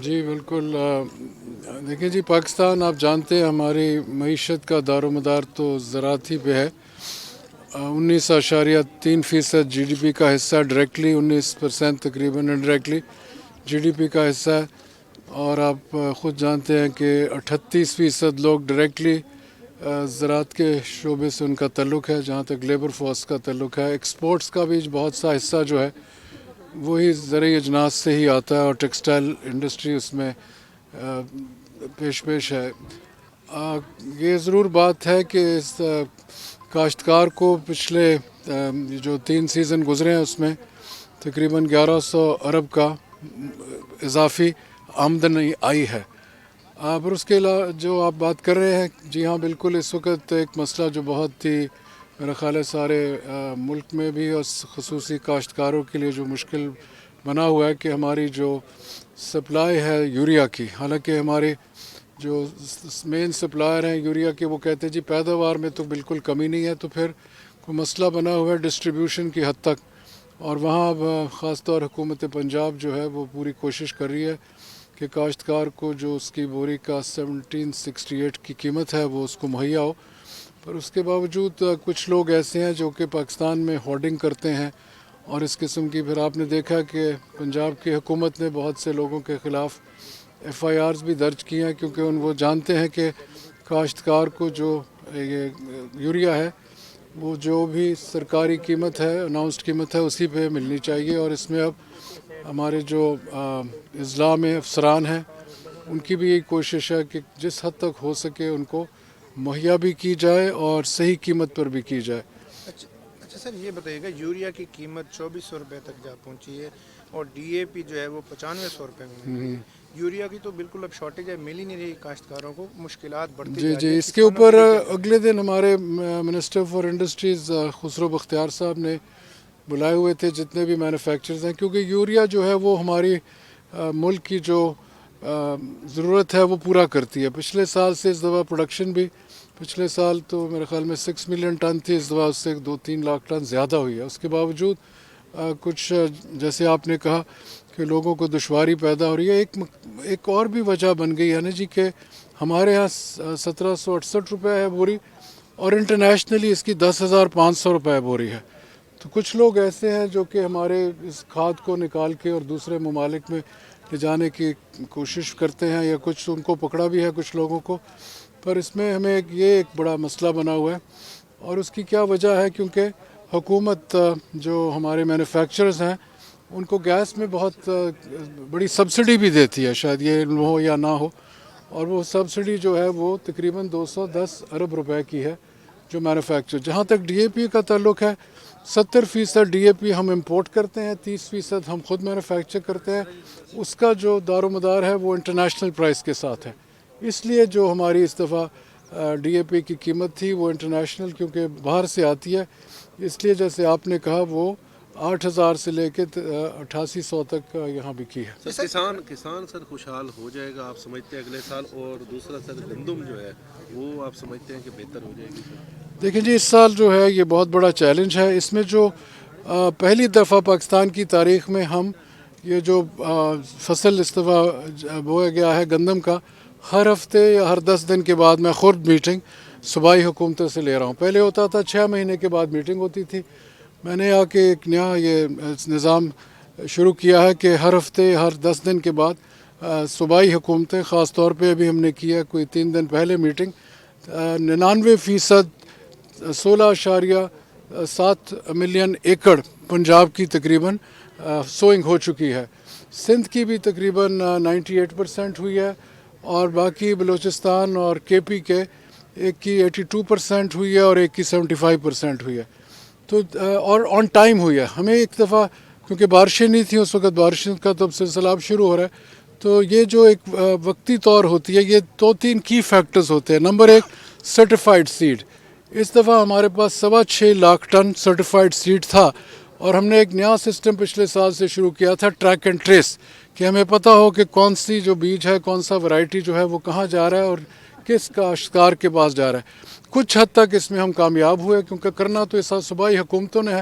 جی بالکل دیکھیں جی، پاکستان آپ جانتے ہیں ہماری معیشت کا دار و مدار تو زراعت ہی پہ ہے۔ 19.3% جی ڈی پی کا حصہ ڈائریکٹلی، 19% تقریباً انڈائریکٹلی جی ڈی پی کا حصہ ہے۔ اور آپ خود جانتے ہیں کہ 38% لوگ ڈائریکٹلی زراعت کے شعبے سے ان کا تعلق ہے، جہاں تک لیبر فورس کا تعلق ہے۔ ایکسپورٹس کا بھی بہت سا حصہ جو ہے وہی زرعی اجناس سے ہی آتا ہے، اور ٹیکسٹائل انڈسٹری اس میں پیش ہے۔ یہ ضرور بات ہے کہ اس کاشتکار کو پچھلے جو 3 سیزن گزرے ہیں اس میں تقریباً 1100 ارب کا اضافی آمدنی آئی ہے۔ پر اس کے علاوہ جو آپ بات کر رہے ہیں، جی ہاں بالکل، اس وقت ایک مسئلہ جو بہت ہی میرا خیال ہے سارے ملک میں بھی اور خصوصی کاشتکاروں کے لیے جو مشکل بنا ہوا ہے کہ ہماری جو سپلائی ہے یوریا کی، حالانکہ ہمارے جو مین سپلائر ہیں یوریا کے، وہ کہتے ہیں جی پیداوار میں تو بالکل کمی نہیں ہے، تو پھر کوئی مسئلہ بنا ہوا ہے ڈسٹریبیوشن کی حد تک۔ اور وہاں اب خاص طور حکومت پنجاب جو ہے وہ پوری کوشش کر رہی ہے کہ کاشتکار کو جو اس کی بوری کا 1768 کی قیمت ہے وہ اس کو مہیا ہو۔ پر اس کے باوجود کچھ لوگ ایسے ہیں جو کہ پاکستان میں ہورڈنگ کرتے ہیں، اور اس قسم کی پھر آپ نے دیکھا کہ پنجاب کی حکومت نے بہت سے لوگوں کے خلاف ایف آئی آرز بھی درج کی ہیں، کیونکہ وہ جانتے ہیں کہ کاشتکار کو جو یہ یوریا ہے وہ جو بھی سرکاری قیمت ہے، اناؤنسڈ قیمت ہے، اسی پہ ملنی چاہیے۔ اور اس میں اب ہمارے جو اضلاع میں افسران ہیں ان کی بھی یہی کوشش ہے کہ جس حد تک ہو سکے ان کو مہیا بھی کی جائے اور صحیح قیمت پر بھی کی جائے۔ اچھا سر، یہ بتائیے گا، یوریا کی قیمت 2400 روپے تک جا پہنچی ہے اور ڈی اے پی جو ہے وہ 9500 روپے میں مل رہی ہے۔ یوریا کی تو بالکل اب شارٹیج ہے، مل ہی نہیں رہی، کاشتکاروں کو مشکلات بڑھتی جا رہی جی ہے۔ اس کے اوپر اگلے دن ہمارے minister for industries Khusro Bakhtiar صاحب نے بلائے ہوئے تھے جتنے بھی مینوفیکچرز ہیں، کیونکہ یوریا جو ہے وہ ہماری ملک کی جو ضرورت ہے وہ پورا کرتی ہے۔ پچھلے سال سے اس دفعہ پروڈکشن بھی، پچھلے سال تو میرے خیال میں 6 ملین ٹن تھی، اس دفعہ اس سے 2-3 لاکھ ٹن زیادہ ہوئی ہے۔ اس کے باوجود کچھ جیسے آپ نے کہا کہ لوگوں کو دشواری پیدا ہو رہی ہے۔ ایک اور بھی وجہ بن گئی ہے نا جی کہ ہمارے یہاں 1768 روپے ہے بوری، اور انٹرنیشنلی اس کی 10,500 روپے بوری ہے۔ تو کچھ لوگ ایسے ہیں جو کہ ہمارے اس کھاد کو نکال کے اور دوسرے ممالک میں لے جانے کی کوشش کرتے ہیں، یا کچھ ان کو پکڑا بھی ہے کچھ لوگوں کو۔ پر اس میں ہمیں یہ ایک بڑا مسئلہ بنا ہوا ہے، اور اس کی کیا وجہ ہے؟ کیونکہ حکومت جو ہمارے مینوفیکچررز ہیں ان کو گیس میں بہت بڑی سبسڈی بھی دیتی ہے، شاید یہ ہو یا نہ ہو، اور وہ سبسڈی جو ہے وہ تقریباً 210 ارب روپے کی ہے جو مینوفیکچر۔ جہاں تک ڈی اے پی کا تعلق ہے، 70% ڈی اے پی ہم امپورٹ کرتے ہیں، 30% ہم خود مینوفیکچر کرتے ہیں۔ اس کا جو دار و مدار ہے وہ انٹرنیشنل پرائس کے ساتھ ہے، اس لیے جو ہماری اس دفعہ ڈی اے پی کی قیمت تھی وہ انٹرنیشنل کیونکہ باہر سے آتی ہے، اس لیے جیسے آپ نے کہا وہ 8,000 سے لے کے 8,800 تک یہاں بکی ہے۔ کسان سر خوشحال ہو جائے گا آپ سمجھتے ہیں اگلے سال؟ اور دوسرا سر گندم جو ہے وہ آپ سمجھتے ہیں کہ بہتر ہو جائے گی سر؟ دیکھیں جی، اس سال جو ہے یہ بہت بڑا چیلنج ہے۔ اس میں جو پہلی دفعہ پاکستان کی تاریخ میں ہم یہ جو فصل اس دفعہ بویا گیا ہے گندم کا، ہر ہفتے یا ہر 10 دن کے بعد میں خود میٹنگ صوبائی حکومتوں سے لے رہا ہوں۔ پہلے ہوتا تھا 6 مہینے کے بعد میٹنگ ہوتی تھی، میں نے آ کے ایک نیا یہ نظام شروع کیا ہے کہ ہر ہفتے ہر 10 دن کے بعد صوبائی حکومتیں، خاص طور پہ ابھی ہم نے کیا کوئی 3 دن پہلے میٹنگ، 99% 16.7 ملین ایکڑ پنجاب کی تقریباً سوئنگ ہو چکی ہے، سندھ کی بھی تقریباً 98% ہوئی ہے، اور باقی بلوچستان اور کے پی کے ایک کی 82% ہوئی ہے اور ایک کی 75% ہوئی ہے۔ تو اور آن ٹائم ہوئی ہے۔ ہمیں ایک دفعہ کیونکہ بارشیں نہیں تھیں اس وقت، بارشوں کا تو سلسلہ اب شروع ہو رہا ہے، تو یہ جو ایک وقتی طور ہوتی ہے، یہ 2-3 کی فیکٹرز ہوتے ہیں۔ نمبر 1 سرٹیفائڈ سیڈ، اس دفعہ ہمارے پاس 6.25 لاکھ ٹن سرٹیفائڈ سیڈ تھا، اور ہم نے ایک نیا سسٹم پچھلے سال سے شروع کیا تھا، ٹریک اینڈ ٹریس، کہ ہمیں پتہ ہو کہ کون سی جو بیج ہے، کون سا ورائٹی جو ہے وہ کہاں جا رہا ہے اور کس کاشتکار کے پاس جا رہا ہے۔ کچھ حد تک اس میں ہم کامیاب ہوئے، کیونکہ کرنا تو اس صوبائی حکومتوں نے ہے،